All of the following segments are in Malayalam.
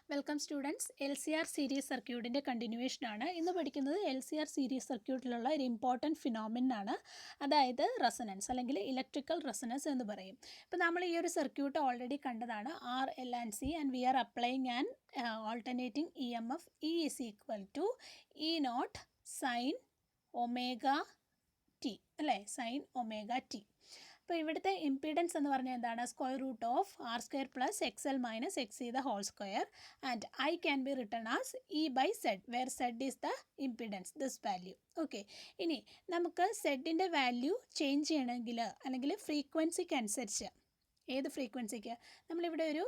Welcome students. LCR സീരീസ് സർക്യൂട്ടിൻ്റെ കണ്ടിന്യൂവേഷനാണ് ഇന്ന് പഠിക്കുന്നത്. LCR സീരീസ് സർക്യൂട്ടിലുള്ള ഒരു ഇമ്പോർട്ടൻറ്റ് ഫിനോമിനാണ്, അതായത് റെസൊനൻസ് അല്ലെങ്കിൽ ഇലക്ട്രിക്കൽ റെസൊനൻസ് എന്ന് പറയും. ഇപ്പോൾ നമ്മൾ ഈ ഒരു സർക്യൂട്ട് ഓൾറെഡി കണ്ടതാണ്, R, L and C, and we R applying an alternating EMF E is equal to E naught sin omega t അല്ലേ, സൈൻ ഒമേഗ ടി. അപ്പോൾ ഇവിടുത്തെ ഇംപീഡൻസ് എന്ന് പറഞ്ഞാൽ എന്താണ്? Square root of R square plus XL minus XC the whole square, and I can be written as E by Z, where Z is the impedance, this value. Okay, ഇനി നമുക്ക് സെഡിൻ്റെ വാല്യൂ ചേഞ്ച് ചെയ്യണമെങ്കിൽ അല്ലെങ്കിൽ ഫ്രീക്വൻസിക്ക് അനുസരിച്ച്, ഏത് ഫ്രീക്വൻസിക്ക്? നമ്മളിവിടെ ഒരു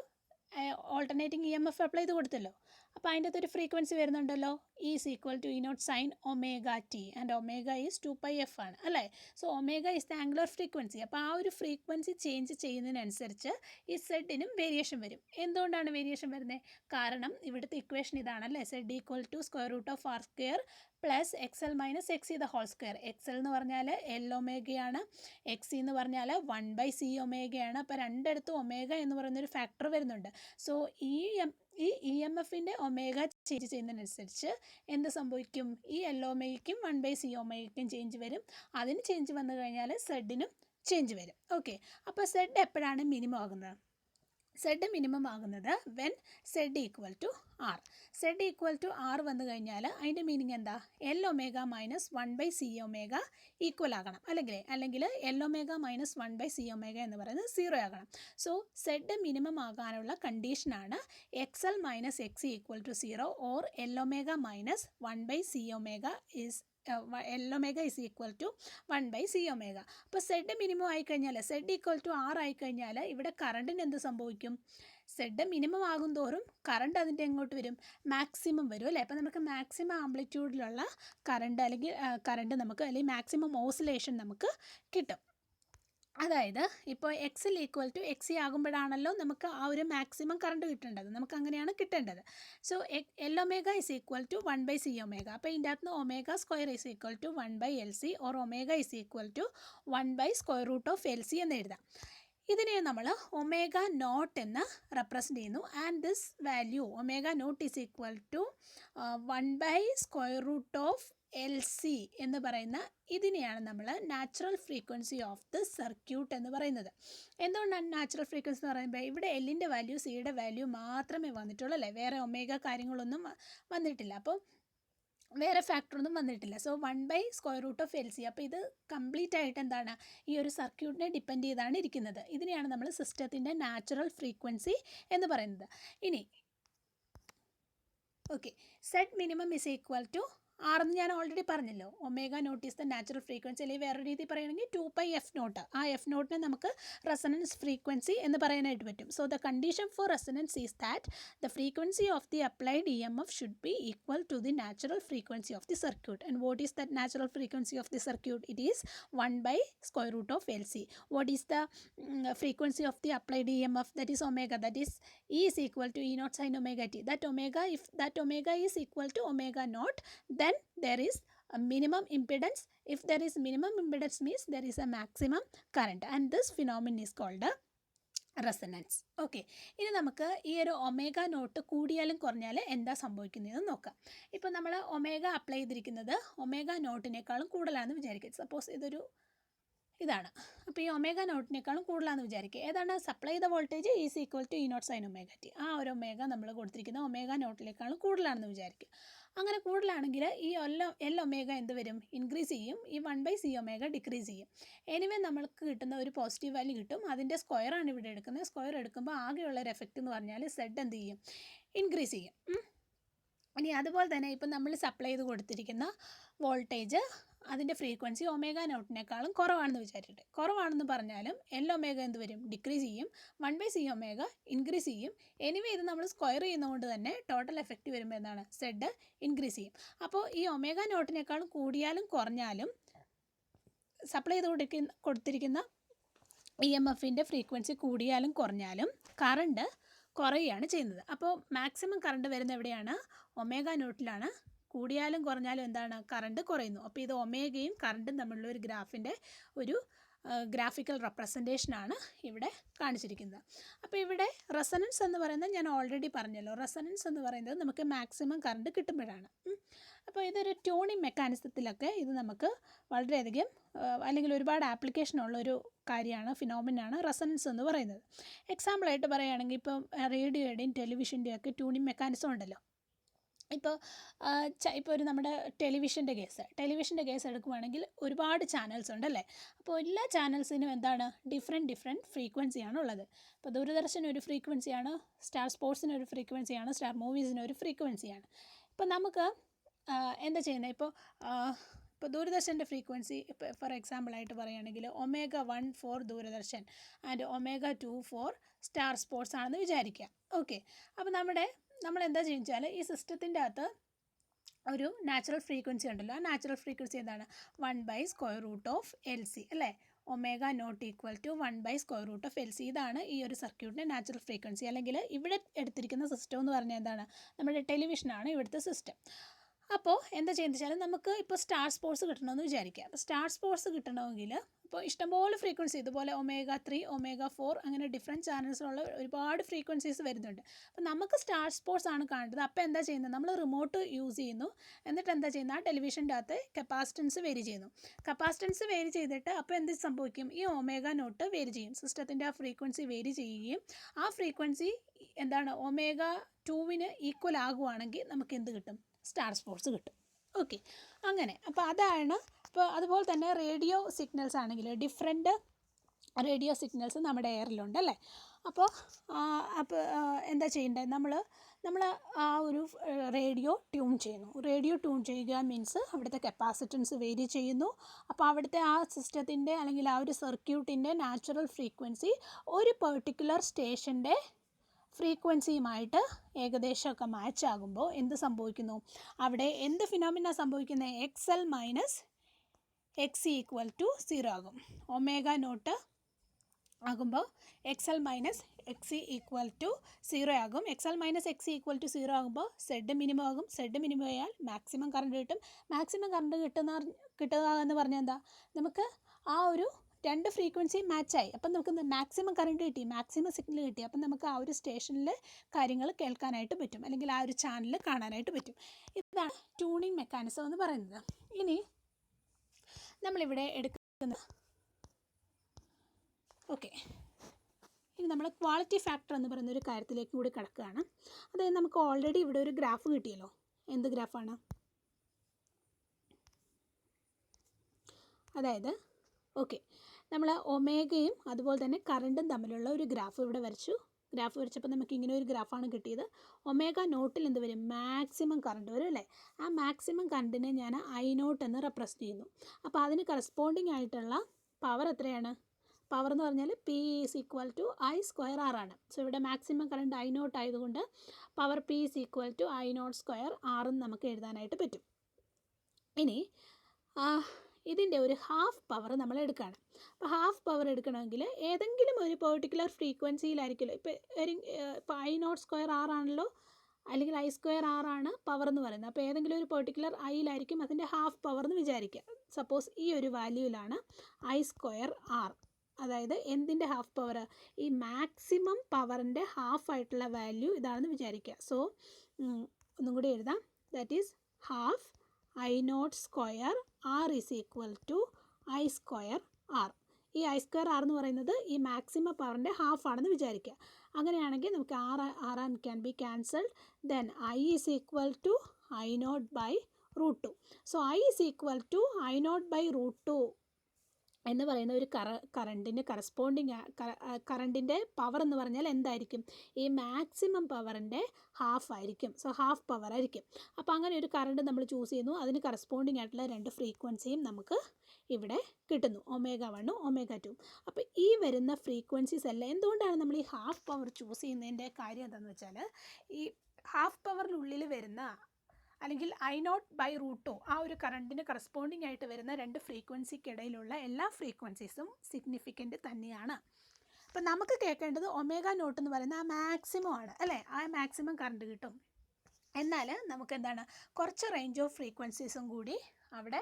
ഓൾട്ടർനേറ്റിംഗ് EMF അപ്ലൈ ചെയ്ത് കൊടുത്തല്ലോ, അപ്പോൾ അതിൻ്റെ അകത്തൊരു ഫ്രീക്വൻസി വരുന്നുണ്ടല്ലോ, E is equal to E naught sin omega t, and omega is 2πf ആണ് അല്ലേ. So omega is the angular frequency. അപ്പോൾ ആ ഒരു ഫ്രീക്വൻസി ചേഞ്ച് ചെയ്യുന്നതിനനുസരിച്ച് ഈ സെഡിനും വേരിയേഷൻ വരും. എന്തുകൊണ്ടാണ് വേരിയേഷൻ വരുന്നത്? കാരണം ഇവിടുത്തെ ഇക്വേഷൻ ഇതാണല്ലേ, Z equal to square root of R square plus XL minus XC the whole square. XL എന്ന് പറഞ്ഞാൽ L ഒമേഗയാണ്, XC എന്ന് പറഞ്ഞാൽ 1/C ഒമേഗയാണ്. അപ്പോൾ രണ്ടിടത്തും ഒമേഗ എന്ന് പറയുന്നൊരു ഫാക്ടർ വരുന്നുണ്ട്. സോ ഈ EMFൻ്റെ ഒമേഗ ചേഞ്ച് ചെയ്യുന്നതിനനുസരിച്ച് എന്ത് സംഭവിക്കും? ഈ L ഒമേഗയ്ക്കും 1/C ഒമേഗയ്ക്കും ചേഞ്ച് വരും. അതിന് ചേഞ്ച് വന്നു കഴിഞ്ഞാൽ സെഡിനും ചേഞ്ച് വരും. ഓക്കെ, അപ്പോൾ സെഡ് എപ്പോഴാണ് മിനിമം ആകുന്നത്? സെഡ് മിനിമം ആകുന്നത് when Z equal to R. Z equal to R വന്നു കഴിഞ്ഞാൽ അതിൻ്റെ മീനിങ് എന്താ? L omega minus 1/C omega equal ആകണം, അല്ലെങ്കിൽ L omega minus 1/C omega എന്ന് പറയുന്നത് 0 ആകണം. സോ സെഡ് മിനിമം ആകാനുള്ള കണ്ടീഷനാണ് XL minus XC equal to 0 or L omega minus 1/C omega is L omega is equal to 1/C omega. അപ്പോൾ സെഡ് മിനിമം ആയിക്കഴിഞ്ഞാൽ, സെഡ് ഈക്വൽ ടു ആർ ആയിക്കഴിഞ്ഞാൽ ഇവിടെ കറണ്ടിന് എന്ത് സംഭവിക്കും? സെഡ് മിനിമം ആകും തോറും കറണ്ട് അതിൻ്റെ എങ്ങോട്ട് വരും? മാക്സിമം വരും അല്ലേ. അപ്പോൾ നമുക്ക് മാക്സിമം ആംപ്ലിറ്റ്യൂഡിലുള്ള കറണ്ട് അല്ലെങ്കിൽ മാക്സിമം ഓസിലേഷൻ നമുക്ക് കിട്ടും. അതായത് ഇപ്പോൾ XL ഈക്വൽ ടു XC ആകുമ്പോഴാണല്ലോ നമുക്ക് ആ ഒരു മാക്സിമം കറണ്ട് കിട്ടേണ്ടത്, നമുക്ക് അങ്ങനെയാണ് കിട്ടേണ്ടത്. So L omega is equal to 1/C omega. അപ്പോൾ ഇതിൻ്റെ അകത്ത് നിന്ന് omega square is equal to 1/LC or omega is equal to 1/സ്ക്വയർ റൂട്ട് ഓഫ് LC എന്ന് എഴുതാം. ഇതിനെ നമ്മൾ ഒമേഗ നോട്ട് എന്ന് റെപ്രസെൻ്റ് ചെയ്യുന്നു. And this value omega naught is equal to 1/സ്ക്വയർ റൂട്ട് ഓഫ് LC എന്ന് പറയുന്ന ഇതിനെയാണ് നമ്മൾ natural frequency of the circuit എന്ന് പറയുന്നത്. എന്തുകൊണ്ടാണ് നാച്ചുറൽ ഫ്രീക്വൻസി എന്ന് പറയുമ്പോൾ ഇവിടെ എല്ലിൻ്റെ വാല്യൂ സിയുടെ വാല്യൂ മാത്രമേ വന്നിട്ടുള്ളൂ അല്ലേ, വേറെ ഒമേഗ കാര്യങ്ങളൊന്നും വന്നിട്ടില്ല, അപ്പോൾ വേറെ ഫാക്ടറൊന്നും വന്നിട്ടില്ല. സോ 1/സ്ക്വയർ റൂട്ട് ഓഫ് LC. അപ്പോൾ ഇത് കംപ്ലീറ്റ് ആയിട്ട് എന്താണ്? ഈ ഒരു സർക്യൂട്ടിനെ ഡിപ്പെൻഡ് ചെയ്താണ് ഇരിക്കുന്നത്. ഇതിനെയാണ് നമ്മൾ സിസ്റ്റത്തിൻ്റെ നാച്ചുറൽ ഫ്രീക്വൻസി എന്ന് പറയുന്നത്. ഇനി okay, Z minimum is equal to R എന്ന് ഞാൻ ഓൾറെഡി പറഞ്ഞല്ലോ. Omega naught is the natural frequency, അല്ലെങ്കിൽ വേറെ രീതി പറയുകയാണെങ്കിൽ 2πf നോട്ട്. ആ എഫ് നോട്ടിനെ നമുക്ക് റെസൊനൻസ് ഫ്രീക്വൻസി എന്ന് പറയാനായിട്ട് പറ്റും. So the condition for resonance is that the frequency of the applied EMF should be equal to the natural frequency of the circuit. And what is the natural frequency of the circuit? It is 1/സ്ക്വയർ root of LC. What is the frequency of the applied EMF? That is omega. That is E is equal to E naught sin omega t. That omega, if that omega is equal to omega naught, then there is a minimum impedance. If there is minimum impedance means there is a maximum current, and this phenomenon is called a resonance. Okay, ഇനി നമുക്ക് ഈ ഒരു ഒമേഗ നോട്ട് കൂടിയാലും കുറഞ്ഞാലും എന്താ സംഭവിക്കുന്നതെന്ന് നോക്കാം. ഇപ്പോൾ നമ്മൾ ഒമേഗ അപ്ലൈ ചെയ്തിരിക്കുന്നത് ഒമേഗ നോട്ടിനേക്കാളും കൂടുതലാണെന്ന് വിചാരിക്കുക. സപ്പോസ് ഇതാണ്. അപ്പോൾ ഈ ഒമേഗ നോട്ടിനേക്കാളും കൂടുതലാണെന്ന് വിചാരിക്കുക. ഏതാണ്? സപ്ലൈ ചെയ്ത voltage is equal to E naught sin omega t. ആ ഒരു ഒമേഗ നമ്മൾ കൊടുത്തിരിക്കുന്ന ഒമേഗ നോട്ടിനേക്കാളും കൂടുതലാണെന്ന് വിചാരിക്കുക. അങ്ങനെ കൂടുതലാണെങ്കിൽ ഈ L ഒമേഗ എന്ത് വരും? ഇൻക്രീസ് ചെയ്യും. ഈ 1/C ഒമേഗ ഡിക്രീസ് ചെയ്യും. എനിവേ നമ്മൾക്ക് കിട്ടുന്ന ഒരു പോസിറ്റീവ് വാല്യൂ കിട്ടും. അതിൻ്റെ സ്ക്വയറാണ് ഇവിടെ എടുക്കുന്നത്. സ്ക്വയർ എടുക്കുമ്പോൾ ആകെയുള്ള ഒരു എഫക്റ്റ് എന്ന് പറഞ്ഞാൽ സെഡ് എന്ത് ചെയ്യും? ഇൻക്രീസ് ചെയ്യും. ഇനി അതുപോലെ തന്നെ ഇപ്പം നമ്മൾ സപ്ലൈ ചെയ്ത് കൊടുത്തിരിക്കുന്ന വോൾട്ടേജ് അതിൻ്റെ ഫ്രീക്വൻസി ഒമേഗ നോട്ടിനേക്കാളും കുറവാണെന്ന് വിചാരിച്ചിട്ട്, കുറവാണെന്ന് പറഞ്ഞാലും L ഒമേഗ എന്ത് വരും? ഡിക്രീസ് ചെയ്യും. 1/C ഒമേഗ ഇൻക്രീസ് ചെയ്യും. എനിവേ ഇത് നമ്മൾ സ്ക്വയർ ചെയ്യുന്നതുകൊണ്ട് തന്നെ ടോട്ടൽ എഫക്റ്റ് വരുമ്പോൾ എന്താണ്? സെഡ് ഇൻക്രീസ് ചെയ്യും. അപ്പോൾ ഈ ഒമേഗ നോട്ടിനേക്കാളും കൂടിയാലും കുറഞ്ഞാലും സപ്ലൈ ചെയ്ത് കൊടുത്തിരിക്കുന്ന EMFൻ്റെ ഫ്രീക്വൻസി കൂടിയാലും കുറഞ്ഞാലും കറണ്ട് കുറയുകയാണ് ചെയ്യുന്നത്. അപ്പോൾ മാക്സിമം കറണ്ട് വരുന്നത് എവിടെയാണ്? ഒമേഗ നോട്ടിലാണ്. കൂടിയാലും കുറഞ്ഞാലും എന്താണ്? കറണ്ട് കുറയുന്നു. അപ്പോൾ ഇത് ഒമേഗയും കറണ്ടും തമ്മിലുള്ള ഒരു ഗ്രാഫിൻ്റെ ഒരു ഗ്രാഫിക്കൽ റെപ്രസെൻറ്റേഷനാണ് ഇവിടെ കാണിച്ചിരിക്കുന്നത്. അപ്പോൾ ഇവിടെ റെസൊണൻസ് എന്ന് പറയുന്നത് ഞാൻ ഓൾറെഡി പറഞ്ഞല്ലോ. റെസൊണൻസ് എന്ന് പറയുന്നത് നമുക്ക് മാക്സിമം കറണ്ട് കിട്ടുമ്പോഴാണ്. അപ്പോൾ ഇതൊരു ട്യൂണിങ് മെക്കാനിസത്തിലൊക്കെ ഇത് നമുക്ക് വളരെയധികം അല്ലെങ്കിൽ ഒരുപാട് ആപ്ലിക്കേഷൻ ഉള്ളൊരു കാര്യമാണ്, ഫിനോമിനാണ് റെസൊണൻസ് എന്ന് പറയുന്നത്. എക്സാമ്പിളായിട്ട് പറയുകയാണെങ്കിൽ ഇപ്പം റേഡിയോയുടെയും ടെലിവിഷൻ്റെയും ഒക്കെ ട്യൂണിങ് മെക്കാനിസം ഉണ്ടല്ലോ. ഇപ്പോൾ ഒരു നമ്മുടെ ടെലിവിഷൻ്റെ കേസ് എടുക്കുവാണെങ്കിൽ ഒരുപാട് ചാനൽസ് ഉണ്ടല്ലേ. അപ്പോൾ എല്ലാ ചാനൽസിനും എന്താണ് ഡിഫറെൻറ്റ് ഫ്രീക്വൻസിയാണ് ഉള്ളത്. ഇപ്പോൾ ദൂരദർശന് ഒരു ഫ്രീക്വൻസിയാണ്, സ്റ്റാർ സ്പോർട്സിന് ഒരു ഫ്രീക്വൻസിയാണ്, സ്റ്റാർ മൂവീസിന് ഒരു ഫ്രീക്വൻസിയാണ്. ഇപ്പോൾ നമുക്ക് എന്താ ചെയ്യുന്നത്, ഇപ്പോൾ ദൂരദർശൻ്റെ ഫ്രീക്വൻസി ഇപ്പോൾ ഫോർ എക്സാമ്പിളായിട്ട് പറയുകയാണെങ്കിൽ Ω1 for Doordarshan and Ω2 for star sports ആണെന്ന് വിചാരിക്കുക. ഓക്കെ, അപ്പോൾ നമ്മൾ എന്താ ചെയ്യുക, ഈ സിസ്റ്റത്തിൻ്റെ അകത്ത് ഒരു നാച്ചുറൽ ഫ്രീക്വൻസി ഉണ്ടല്ലോ. ആ നാച്ചുറൽ ഫ്രീക്വൻസി എന്താണ്? 1/√LC അല്ലേ. Ω₀ 1/√LC. ഇതാണ് ഈ ഒരു സർക്യൂട്ടിൻ്റെ നാച്ചുറൽ ഫ്രീക്വൻസി. അല്ലെങ്കിൽ ഇവിടെ എടുത്തിരിക്കുന്ന സിസ്റ്റം എന്ന് പറഞ്ഞാൽ എന്താണ്? നമ്മുടെ ടെലിവിഷനാണ് ഇവിടുത്തെ സിസ്റ്റം. അപ്പോൾ എന്താ ചെയ്യുന്നത് വെച്ചാൽ നമുക്ക് ഇപ്പോൾ സ്റ്റാർ സ്പോർട്സ് കിട്ടണമെന്ന് വിചാരിക്കുക. അപ്പോൾ സ്റ്റാർ സ്പോർട്സ് കിട്ടണമെങ്കിൽ ഇപ്പോൾ ഇഷ്ടംപോലെ ഫ്രീക്വൻസി ഇതുപോലെ Ω3, Ω4 അങ്ങനെ ഡിഫറെൻറ്റ് ചാനൽസിലുള്ള ഒരുപാട് ഫ്രീക്വൻസീസ് വരുന്നുണ്ട്. അപ്പോൾ നമുക്ക് സ്റ്റാർ സ്പോർട്സ് ആണ് കാണേണ്ടത്. അപ്പോൾ എന്താ ചെയ്യുന്നത്, നമ്മൾ റിമോട്ട് യൂസ് ചെയ്യുന്നു. എന്നിട്ട് എന്താ ചെയ്യുന്നത്, ആ ടെലിവിഷൻ്റെ അകത്ത് കപ്പാസിറ്റൻസ് വേരി ചെയ്യുന്നു. കപ്പാസിറ്റൻസ് വേരി ചെയ്തിട്ട് അപ്പോൾ എന്ത് സംഭവിക്കും, ഈ Ω0 വേരി ചെയ്യും. സിസ്റ്റത്തിൻ്റെ ആ ഫ്രീക്വൻസി വേരി ചെയ്യുകയും ആ ഫ്രീക്വൻസി എന്താണ് Ω2 ഈക്വൽ ആകുവാണെങ്കിൽ നമുക്ക് എന്ത് കിട്ടും, സ്റ്റാർ സ്പോർട്സ് കിട്ടും. ഓക്കെ, അങ്ങനെ. അപ്പോൾ അതാണ്. അപ്പോൾ അതുപോലെ തന്നെ റേഡിയോ സിഗ്നൽസ് ആണെങ്കിൽ ഡിഫറെൻറ്റ് റേഡിയോ സിഗ്നൽസ് നമ്മുടെ എയറിലുണ്ട് അല്ലേ. അപ്പോൾ എന്താ ചെയ്യേണ്ടത്, നമ്മൾ ആ ഒരു റേഡിയോ ട്യൂൺ ചെയ്യുന്നു. റേഡിയോ ട്യൂൺ ചെയ്യുക മീൻസ് അവിടുത്തെ കപ്പാസിറ്റൻസ് വേരി ചെയ്യുന്നു. അപ്പോൾ അവിടുത്തെ ആ സിസ്റ്റത്തിൻ്റെ അല്ലെങ്കിൽ ആ ഒരു സർക്യൂട്ടിൻ്റെ നാച്ചുറൽ ഫ്രീക്വൻസി ഒരു പെർട്ടിക്കുലർ സ്റ്റേഷൻ്റെ ഫ്രീക്വൻസിയുമായിട്ട് ഏകദേശമൊക്കെ മാച്ച് ആകുമ്പോൾ എന്ത് സംഭവിക്കുന്നു, അവിടെ എന്ത് ഫിനോമിന സംഭവിക്കുന്നത്, XL - XC = 0 ആകും. Ω0 ആകുമ്പോൾ XL - XC = 0 ആകും. XL - XC = 0 ആകുമ്പോൾ Z മിനിമം ആകും. Z മിനിമം ആയാൽ മാക്സിമം കറണ്ട് കിട്ടും. മാക്സിമം കറണ്ട് കിട്ടുക എന്ന് പറഞ്ഞാൽ എന്താ, നമുക്ക് ആ ഒരു രണ്ട് ഫ്രീക്വൻസി മാച്ചായി. അപ്പം നമുക്ക് മാക്സിമം കറണ്ട് കിട്ടി, മാക്സിമം സിഗ്നൽ കിട്ടി. അപ്പം നമുക്ക് ആ ഒരു സ്റ്റേഷനിൽ കാര്യങ്ങൾ കേൾക്കാനായിട്ട് പറ്റും, അല്ലെങ്കിൽ ആ ഒരു ചാനൽ കാണാനായിട്ട് പറ്റും. ഇതാണ് ട്യൂണിങ് മെക്കാനിസം എന്ന് പറയുന്നത്. ഇനി നമ്മളിവിടെ എടുക്കുന്നത് ഓക്കെ, ഇനി നമ്മൾ ക്വാളിറ്റി ഫാക്ടർ എന്ന് പറയുന്ന ഒരു കാര്യത്തിലേക്ക് കൂടി കിടക്കുകയാണ്. അതായത് നമുക്ക് ഓൾറെഡി ഇവിടെ ഒരു ഗ്രാഫ് കിട്ടിയല്ലോ. എന്ത് ഗ്രാഫാണ്? അതായത് ഓക്കെ, നമ്മൾ ഒമേഗയും അതുപോലെ തന്നെ കറണ്ടും തമ്മിലുള്ള ഒരു ഗ്രാഫ് ഇവിടെ വരച്ചു. ഗ്രാഫ് വരച്ചപ്പോൾ നമുക്ക് ഇങ്ങനെ ഒരു ഗ്രാഫാണ് കിട്ടിയത്. Ω0 എന്ത് വരും, മാക്സിമം കറണ്ട് വരും അല്ലേ. ആ മാക്സിമം കറണ്ടിനെ ഞാൻ I0 എന്ന് റെപ്രസെൻറ്റ് ചെയ്യുന്നു. അപ്പോൾ അതിന് കറസ്പോണ്ടിങ് ആയിട്ടുള്ള പവർ എത്രയാണ്? പവർ എന്ന് പറഞ്ഞാൽ P = I²R ആണ്. സോ ഇവിടെ മാക്സിമം കറണ്ട് I0 ആയതുകൊണ്ട് പവർ P = I0²R എന്ന് നമുക്ക് എഴുതാനായിട്ട് പറ്റും. ഇനി ഇതിൻ്റെ ഒരു ഹാഫ് പവർ നമ്മൾ എടുക്കുകയാണ്. അപ്പോൾ ഹാഫ് പവർ എടുക്കണമെങ്കിൽ ഏതെങ്കിലും ഒരു പെർട്ടിക്കുലർ ഫ്രീക്വൻസിയിലായിരിക്കുമല്ലോ. ഇപ്പോൾ I0²R ആണല്ലോ, അല്ലെങ്കിൽ I²R ആണ് പവർ എന്ന് പറയുന്നത്. അപ്പോൾ ഏതെങ്കിലും ഒരു പെർട്ടിക്കുലർ ഐയിലായിരിക്കും അതിൻ്റെ ഹാഫ് പവർ എന്ന് വിചാരിക്കുക. സപ്പോസ് ഈ ഒരു വാല്യൂവിലാണ് I²R, അതായത് എന്തിൻ്റെ ഹാഫ് പവർ, ഈ മാക്സിമം പവറിൻ്റെ ഹാഫ് ആയിട്ടുള്ള വാല്യൂ ഇതാണെന്ന് വിചാരിക്കുക. സോ ഒന്നും കൂടി എഴുതാം, that is half I0² R = I²R. ഈ I²R എന്ന് പറയുന്നത് ഈ മാക്സിമം പവറിൻ്റെ ഹാഫ് ആണെന്ന് വിചാരിക്കുക. അങ്ങനെയാണെങ്കിൽ നമുക്ക് R can be cancelled. Then I = I0/√2. So I = I0/√2 എന്ന് പറയുന്ന ഒരു കറണ്ടിന് കറണ്ടിൻ്റെ പവർ എന്ന് പറഞ്ഞാൽ എന്തായിരിക്കും, ഈ മാക്സിമം പവറിൻ്റെ ഹാഫ് ആയിരിക്കും. സോ ഹാഫ് പവർ ആയിരിക്കും. അപ്പോൾ അങ്ങനെ ഒരു കറണ്ട് നമ്മൾ ചൂസ് ചെയ്യുന്നു. അതിന് കറസ്പോണ്ടിങ് ആയിട്ടുള്ള രണ്ട് ഫ്രീക്വൻസിയും നമുക്ക് ഇവിടെ കിട്ടുന്നു, Ω1 Ω2. അപ്പോൾ ഈ വരുന്ന ഫ്രീക്വൻസീസ് എല്ലാം എന്തുകൊണ്ടാണ് നമ്മൾ ഈ ഹാഫ് പവർ ചൂസ് ചെയ്യുന്നതിൻ്റെ കാര്യം എന്താണെന്ന് വെച്ചാൽ, ഈ ഹാഫ് പവറിനുള്ളിൽ വരുന്ന അല്ലെങ്കിൽ I0/√2 ആ ഒരു കറണ്ടിന് കറസ്പോണ്ടിങ് ആയിട്ട് വരുന്ന രണ്ട് ഫ്രീക്വൻസിക്കിടയിലുള്ള എല്ലാ ഫ്രീക്വൻസീസും സിഗ്നിഫിക്കൻ്റ് തന്നെയാണ്. അപ്പം നമുക്ക് കേൾക്കേണ്ടത് Ω0 എന്ന് പറയുന്ന ആ മാക്സിമം ആണ് അല്ലേ. ആ മാക്സിമം കറണ്ട് കിട്ടും. എന്നാൽ നമുക്ക് എന്താണ്, കുറച്ച് റേഞ്ച് ഓഫ് ഫ്രീക്വൻസീസും കൂടി അവിടെ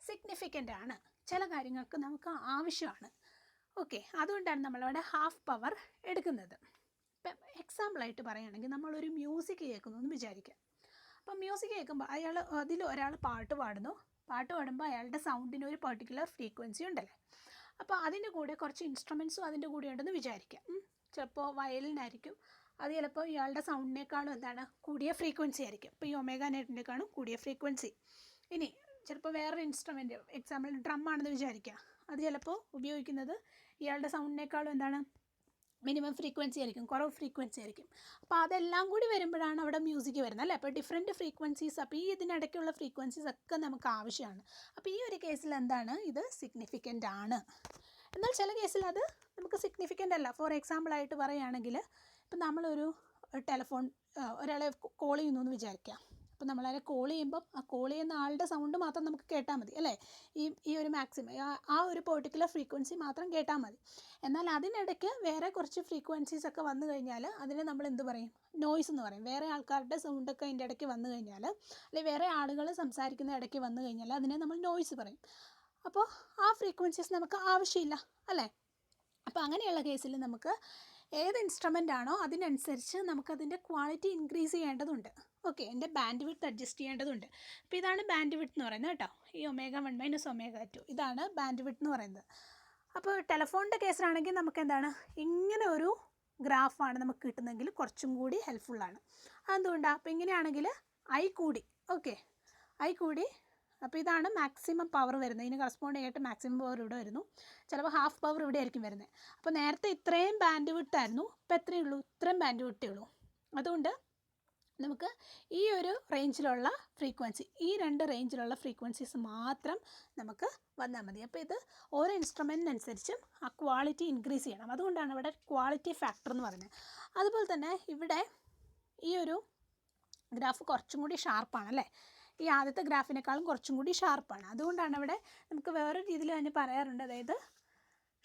സിഗ്നിഫിക്കൻ്റ് ആണ്. ചില കാര്യങ്ങൾക്ക് നമുക്ക് ആവശ്യമാണ്. ഓക്കെ, അതുകൊണ്ടാണ് നമ്മളവിടെ ഹാഫ് പവർ എടുക്കുന്നത്. ഇപ്പം എക്സാമ്പിളായിട്ട് പറയുകയാണെങ്കിൽ നമ്മളൊരു മ്യൂസിക് കേൾക്കുന്നു എന്ന് വിചാരിക്കാം. അപ്പം മ്യൂസിക് കേൾക്കുമ്പോൾ ഒരാൾ പാട്ട് പാടുമ്പോൾ അയാളുടെ സൗണ്ടിന് ഒരു പെർട്ടിക്കുലർ ഫ്രീക്വൻസി ഉണ്ടല്ലേ. അപ്പോൾ അതിൻ്റെ കൂടെ കുറച്ച് ഇൻസ്ട്രുമെൻസും അതിൻ്റെ കൂടെ ഉണ്ടെന്ന് വിചാരിക്കാം. ചിലപ്പോൾ വയലിനായിരിക്കും, അത് ചിലപ്പോൾ ഇയാളുടെ സൗണ്ടിനേക്കാളും കൂടിയ ഫ്രീക്വൻസി ആയിരിക്കും. ഇപ്പോൾ ഈ ഒമേഗ നെറ്റിനേക്കാളും കൂടിയ ഫ്രീക്വൻസി. ഇനി ചിലപ്പോൾ വേറൊരു ഇൻസ്ട്രുമെൻറ്റ്, എക്സാമ്പിൾ ഡ്രം ആണെന്ന് വിചാരിക്കുക, അത് ചിലപ്പോൾ ഉപയോഗിക്കുന്നത് ഇയാളുടെ സൗണ്ടിനേക്കാളും മിനിമം ഫ്രീക്വൻസി ആയിരിക്കും, കുറവ് ഫ്രീക്വൻസി ആയിരിക്കും. അപ്പോൾ അതെല്ലാം കൂടി വരുമ്പോഴാണ് അവിടെ മ്യൂസിക് വരുന്നത് അല്ലേ. അപ്പോൾ ഡിഫറെൻറ്റ് ഫ്രീക്വൻസീസ്, അപ്പോൾ ഇതിനിടയ്ക്കുള്ള ഫ്രീക്വൻസീസ് ഒക്കെ നമുക്ക് ആവശ്യമാണ്. അപ്പോൾ ഈ ഒരു കേസിൽ ഇത് സിഗ്നിഫിക്കൻ്റ് ആണ്. എന്നാൽ ചില കേസിൽ അത് നമുക്ക് സിഗ്നിഫിക്കൻ്റ് അല്ല. ഫോർ എക്സാമ്പിളായിട്ട് പറയുകയാണെങ്കിൽ, ഇപ്പം നമ്മളൊരു ടെലിഫോൺ ഒരാളെ കോൾ ചെയ്യുന്നു എന്ന് വിചാരിക്കാം. അപ്പോൾ നമ്മളതിനെ കോൾ ചെയ്യുമ്പം ആ കോൾ ചെയ്യുന്ന ആളുടെ സൗണ്ട് മാത്രം നമുക്ക് കേട്ടാൽ മതി അല്ലേ. ഈ ഒരു മാക്സിമം ആ ഒരു പെർട്ടിക്കുലർ ഫ്രീക്വൻസി മാത്രം കേട്ടാൽ മതി. എന്നാൽ അതിനിടയ്ക്ക് വേറെ കുറച്ച് ഫ്രീക്വൻസീസ് ഒക്കെ വന്നു കഴിഞ്ഞാൽ അതിനെ നമ്മൾ എന്ത് പറയും? നോയ്സ് എന്ന് പറയും. വേറെ ആൾക്കാരുടെ സൗണ്ടൊക്കെ അതിൻ്റെ ഇടയ്ക്ക് വന്നു കഴിഞ്ഞാൽ, അല്ലെങ്കിൽ വേറെ ആളുകൾ സംസാരിക്കുന്ന ഇടയ്ക്ക് വന്നു കഴിഞ്ഞാൽ അതിനെ നമ്മൾ നോയ്സ് പറയും. അപ്പോൾ ആ ഫ്രീക്വൻസീസ് നമുക്ക് ആവശ്യമില്ല അല്ലേ. അപ്പോൾ അങ്ങനെയുള്ള കേസിൽ നമുക്ക് ഏത് ഇൻസ്ട്രുമെൻ്റ് ആണോ അതിനനുസരിച്ച് നമുക്കതിൻ്റെ ക്വാളിറ്റി ഇൻക്രീസ് ചെയ്യേണ്ടതുണ്ട്. ഓക്കെ, എൻ്റെ ബാൻഡ് വിഡ്ത്ത് അഡ്ജസ്റ്റ് ചെയ്യേണ്ടതുണ്ട്. അപ്പോൾ ഇതാണ് ബാൻഡ് വിഡ്ത്ത് എന്ന് പറയുന്നത് കേട്ടോ. ഈ ω1 - ω2 ഇതാണ് ബാൻഡ് വിഡ്ത്ത് എന്ന് പറയുന്നത്. അപ്പോൾ ടെലിഫോണിൻ്റെ കേസിലാണെങ്കിൽ നമുക്ക് ഇങ്ങനെ ഒരു ഗ്രാഫാണ് നമുക്ക് കിട്ടുന്നതെങ്കിൽ കുറച്ചും കൂടി ഹെൽപ്ഫുള്ളാണ്. അതെന്തുകൊണ്ടാണ്? അപ്പോൾ ഇങ്ങനെയാണെങ്കിൽ ഐ കൂടി. ഓക്കെ, ഐ കൂടി. അപ്പോൾ ഇതാണ് മാക്സിമം പവർ വരുന്നത്. ഇതിന് കറസ്പോണ്ടിങ് ആയിട്ട് മാക്സിമം പവർ ഇവിടെ വരുന്നു. ചിലപ്പോൾ ഹാഫ് പവർ ഇവിടെ ആയിരിക്കും വരുന്നത്. അപ്പോൾ നേരത്തെ ഇത്രയും ബാൻഡ് വിഡ്ത്തായിരുന്നു, ഇപ്പോൾ എത്രയേ ഉള്ളൂ? ഇത്രയും ബാൻഡ് വിഡ്ത്തേ ഉള്ളൂ. അതുകൊണ്ട് നമുക്ക് ഈ ഒരു റേഞ്ചിലുള്ള ഫ്രീക്വൻസി, ഈ രണ്ട് റേഞ്ചിലുള്ള ഫ്രീക്വൻസീസ് മാത്രം നമുക്ക് വന്നാൽ മതി. അപ്പോൾ ഇത് ഓരോ ഇൻസ്ട്രുമെൻറ്റിനനുസരിച്ചും ആ ക്വാളിറ്റി ഇൻക്രീസ് ചെയ്യണം. അതുകൊണ്ടാണ് ഇവിടെ ക്വാളിറ്റി ഫാക്ടർ എന്ന് പറയുന്നത്. അതുപോലെ തന്നെ ഇവിടെ ഈ ഒരു ഗ്രാഫ് കുറച്ചും കൂടി ഷാർപ്പാണ് അല്ലേ. ഈ ആദ്യത്തെ ഗ്രാഫിനേക്കാളും കുറച്ചും കൂടി ഷാർപ്പാണ്. അതുകൊണ്ടാണ് ഇവിടെ നമുക്ക് വേറൊരു രീതിയിൽ തന്നെ പറയാറുണ്ട്, അതായത്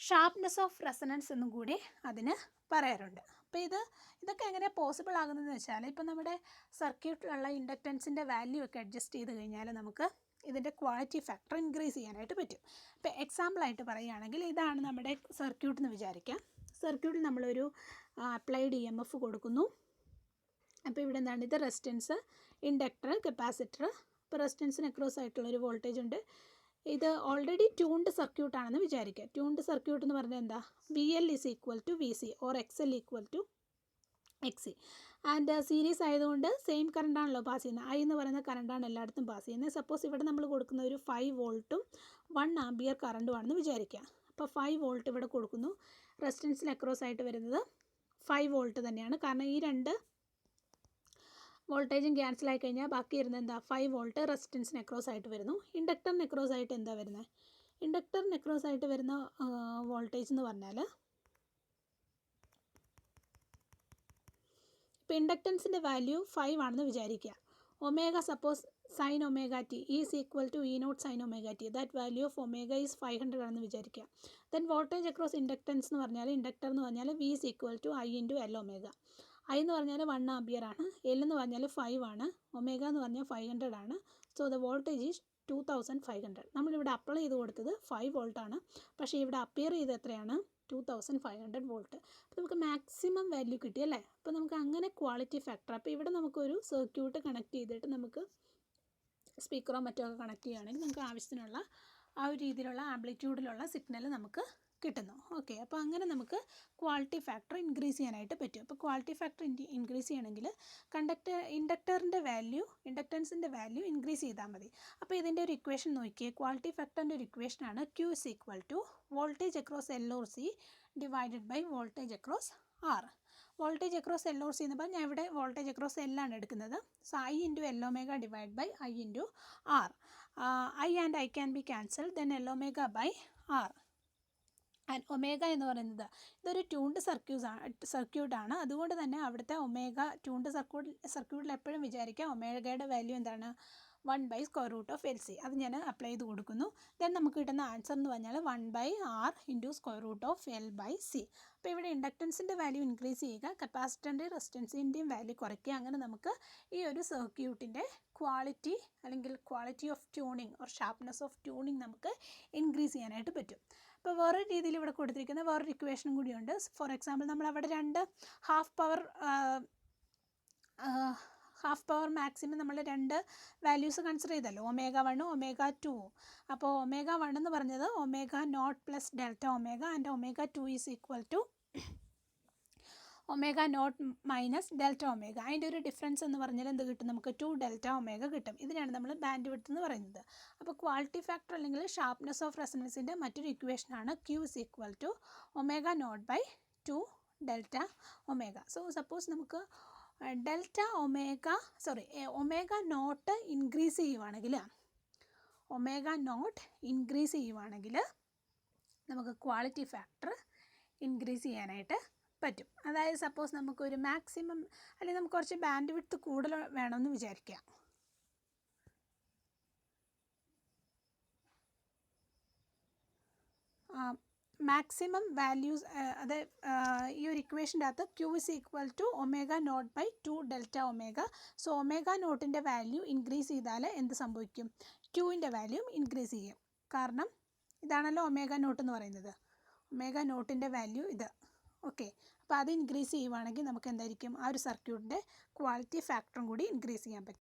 ഷാർപ്നെസ് ഓഫ് റെസണൻസ് എന്നും കൂടി അതിന് പറയാറുണ്ട്. അപ്പോൾ ഇതൊക്കെ എങ്ങനെ പോസിബിൾ ആകുന്നതെന്ന് വെച്ചാൽ, ഇപ്പോൾ നമ്മുടെ സർക്യൂട്ടിലുള്ള ഇൻഡക്റ്റൻസിൻ്റെ വാല്യൂ ഒക്കെ അഡ്ജസ്റ്റ് ചെയ്ത് കഴിഞ്ഞാൽ നമുക്ക് ഇതിൻ്റെ ക്വാളിറ്റി ഫാക്ടർ ഇൻക്രീസ് ചെയ്യാനായിട്ട് പറ്റും. ഇപ്പോൾ എക്സാമ്പിളായിട്ട് പറയുകയാണെങ്കിൽ, ഇതാണ് നമ്മുടെ സർക്യൂട്ട് എന്ന് വിചാരിക്കാം. സർക്യൂട്ടിൽ നമ്മളൊരു അപ്ലൈഡ് EMF കൊടുക്കുന്നു. അപ്പോൾ ഇവിടെ ഇത് റെസിസ്റ്റൻസ്, ഇൻഡക്ടർ, കപ്പാസിറ്റർ. ഇപ്പോൾ റെസിസ്റ്റൻസിന് അക്രോസ് ആയിട്ടുള്ളൊരു വോൾട്ടേജ് ഉണ്ട്. ഇത് ഓൾറെഡി ട്യൂൺഡ് സർക്യൂട്ടാണെന്ന് വിചാരിക്കുക. ട്യൂൺഡ് സർക്യൂട്ട് എന്ന് പറഞ്ഞാൽ എന്താ? VL = VC or XL = XC. And series ആയതുകൊണ്ട് സെയിം കറണ്ടാണല്ലോ പാസ് ചെയ്യുന്നത്. I എന്ന് പറയുന്ന കറണ്ടാണ് എല്ലായിടത്തും പാസ് ചെയ്യുന്നത്. സപ്പോസ് ഇവിടെ നമ്മൾ കൊടുക്കുന്ന ഒരു 5 വോൾട്ടും 1 ആംപിയർ കറണ്ടുമാണെന്ന് വിചാരിക്കുക. അപ്പോൾ 5 വോൾട്ട് ഇവിടെ കൊടുക്കുന്നു. റെസിസ്റ്റൻസിന് അക്രോസ് ആയിട്ട് വരുന്നത് 5 വോൾട്ട് തന്നെയാണ്. കാരണം ഈ രണ്ട് വോൾട്ടേജും ക്യാൻസൽ ആയി കഴിഞ്ഞാൽ ബാക്കി വരുന്നത് 5 വോൾട്ട് റെസിസ്റ്റൻസിന് അക്രോസ് ആയിട്ട് വരുന്നു. ഇൻഡക്ടറിന് അക്രോസ് ആയിട്ട് എന്താ വരുന്നത്? ഇൻഡക്ടറിന് അക്രോസ് ആയിട്ട് വരുന്ന വോൾട്ടേജ് എന്ന് പറഞ്ഞാൽ, ഇപ്പോൾ ഇൻഡക്റ്റൻസിൻ്റെ വാല്യൂ 5 ആണെന്ന് വിചാരിക്കുക. Omega suppose sin ωt is equal to E0 sin ωt. That value of omega is 500 ആണെന്ന് വിചാരിക്കുക. ദെൻ വോൾട്ടേജ് അക്രോസ് ഇൻഡക്റ്റൻസ് എന്ന് പറഞ്ഞാൽ, ഇൻഡക്ടർ എന്ന് പറഞ്ഞാൽ V = I × L omega. I എന്ന് പറഞ്ഞാൽ 1 ആംപിയർ ആണ്, L എന്ന് പറഞ്ഞാൽ 5 ആണ്, ഒമേഗ എന്ന് പറഞ്ഞാൽ 500 ആണ്. So the voltage is 2500. നമ്മളിവിടെ അപ്ലൈ ചെയ്ത് കൊടുത്തത് 5 വോൾട്ടാണ്, പക്ഷേ ഇവിടെ അപ്പിയർ ചെയ്ത് എത്രയാണ്? 2500 വോൾട്ട്. അപ്പോൾ നമുക്ക് മാക്സിമം വാല്യൂ കിട്ടി അല്ലേ. അപ്പോൾ നമുക്ക് അങ്ങനെ ക്വാളിറ്റി ഫാക്ടർ. അപ്പോൾ ഇവിടെ നമുക്കൊരു സർക്യൂട്ട് കണക്ട് ചെയ്തിട്ട് നമുക്ക് സ്പീക്കറോ മറ്റോ ഒക്കെ കണക്ട് ചെയ്യുകയാണെങ്കിൽ നമുക്ക് ആവശ്യത്തിനുള്ള ആ ഒരു രീതിയിലുള്ള ആംപ്ലിറ്റ്യൂഡിലുള്ള സിഗ്നൽ നമുക്ക് കിട്ടുന്നു. ഓക്കെ, അപ്പോൾ അങ്ങനെ നമുക്ക് ക്വാളിറ്റി ഫാക്ടർ ഇൻക്രീസ് ചെയ്യാനായിട്ട് പറ്റും. അപ്പോൾ ക്വാളിറ്റി ഫാക്ടർ ഇൻക്രീസ് ചെയ്യണമെങ്കിൽ ഇൻഡക്റ്റൻസിൻ്റെ വാല്യൂ ഇൻക്രീസ് ചെയ്താൽ മതി. അപ്പോൾ ഇതിൻ്റെ ഒരു ഇക്വേഷൻ നോക്കിയേ. ക്വാളിറ്റി ഫാക്ടറിൻ്റെ ഒരു ഇക്വേഷനാണ് Q = voltage across L or C divided by voltage across R. Voltage across L or C എന്ന് പറഞ്ഞാൽ ഞാൻ ഇവിടെ വോൾട്ടേജ് അക്രോസ് L ആണ് എടുക്കുന്നത്. So I × L omega divide by I × R. I and I can be cancelled, then L omega by R. And omega എന്ന് പറയുന്നത് ഇതൊരു ട്യൂൺഡ് സർക്യൂട്ടാണ്. അതുകൊണ്ട് തന്നെ അവിടുത്തെ ഒമേഗ ട്യൂൺഡ് സർക്യൂട്ടിൽ എപ്പോഴും വിചാരിക്കുക ഒമേഗയുടെ വാല്യൂ എന്താണ്? 1/√LC. അത് ഞാൻ അപ്ലൈ ചെയ്ത് കൊടുക്കുന്നു. ദെൻ നമുക്ക് കിട്ടുന്ന ആൻസർ എന്ന് പറഞ്ഞാൽ 1/R × √L/C. അപ്പോൾ ഇവിടെ ഇൻഡക്റ്റൻസിൻ്റെ വാല്യൂ ഇൻക്രീസ് ചെയ്യുക, കപ്പാസിറ്ററിൻ്റെയും റെസിസ്റ്റൻസിൻ്റെയും വാല്യൂ കുറയ്ക്കുക. അങ്ങനെ നമുക്ക് ഈ ഒരു സർക്യൂട്ടിൻ്റെ ക്വാളിറ്റി അല്ലെങ്കിൽ quality of tuning or sharpness of tuning നമുക്ക് ഇൻക്രീസ് ചെയ്യാനായിട്ട് പറ്റും. ഇപ്പോൾ വേറൊരു രീതിയിൽ ഇവിടെ കൊടുത്തിരിക്കുന്ന വേറൊരു ഇക്വേഷനും കൂടിയുണ്ട്. ഫോർ എക്സാമ്പിൾ നമ്മളവിടെ 2 ഹാഫ് പവർ മാക്സിമം നമ്മൾ 2 വാല്യൂസ് കൺസിഡർ ചെയ്തല്ലോ, ω1 ω2. അപ്പോൾ ω1 എന്ന് പറഞ്ഞത് ω0 + delta ω and ω2 is equal to ω0 - delta ω. അതിൻ്റെ ഒരു ഡിഫറൻസ് എന്ന് പറഞ്ഞാൽ എന്ത് കിട്ടും? നമുക്ക് 2 ഡെൽറ്റ ω കിട്ടും. ഇതിനാണ് നമ്മൾ ബാൻഡ് വിഡ്ത്ത് എന്ന് പറയുന്നത്. അപ്പോൾ ക്വാളിറ്റി ഫാക്ടർ അല്ലെങ്കിൽ ഷാർപ്നെസ് ഓഫ് റെസൊണൻസിൻ്റെ മറ്റൊരു ഇക്വേഷനാണ് Q = ω0/2 ഡെൽറ്റ ω. സോ സപ്പോസ് നമുക്ക് ω0 ഇൻക്രീസ് ചെയ്യുവാണെങ്കിൽ നമുക്ക് ക്വാളിറ്റി ഫാക്ടർ ഇൻക്രീസ് ചെയ്യാനായിട്ട് പറ്റും. അതായത് സപ്പോസ് നമുക്കൊരു മാക്സിമം അല്ലെങ്കിൽ നമുക്ക് കുറച്ച് ബാൻഡ് വിഡ്ത്ത് കൂടുതൽ വേണമെന്ന് വിചാരിക്കാം. മാക്സിമം വാല്യൂസ് അത് ഈ ഒരു ഇക്വേഷൻ്റെ അകത്ത് Q = ω0/2 ഡെൽറ്റ ω. സോ ω0ൻ്റെ വാല്യൂ ഇൻക്രീസ് ചെയ്താൽ എന്ത് സംഭവിക്കും? Qൻ്റെ വാല്യൂ ഇൻക്രീസ് ചെയ്യും. കാരണം ഇതാണല്ലോ ω0 എന്ന് പറയുന്നത്. ω0ൻ്റെ വാല്യൂ ഇത്. ഓക്കെ, അപ്പോൾ അത് ഇൻക്രീസ് ചെയ്യുവാണെങ്കിൽ നമുക്ക് എന്തായിരിക്കും? ആ ഒരു സർക്യൂട്ടിൻ്റെ ക്വാളിറ്റി ഫാക്ടറും കൂടി ഇൻക്രീസ് ചെയ്യാൻ പറ്റും.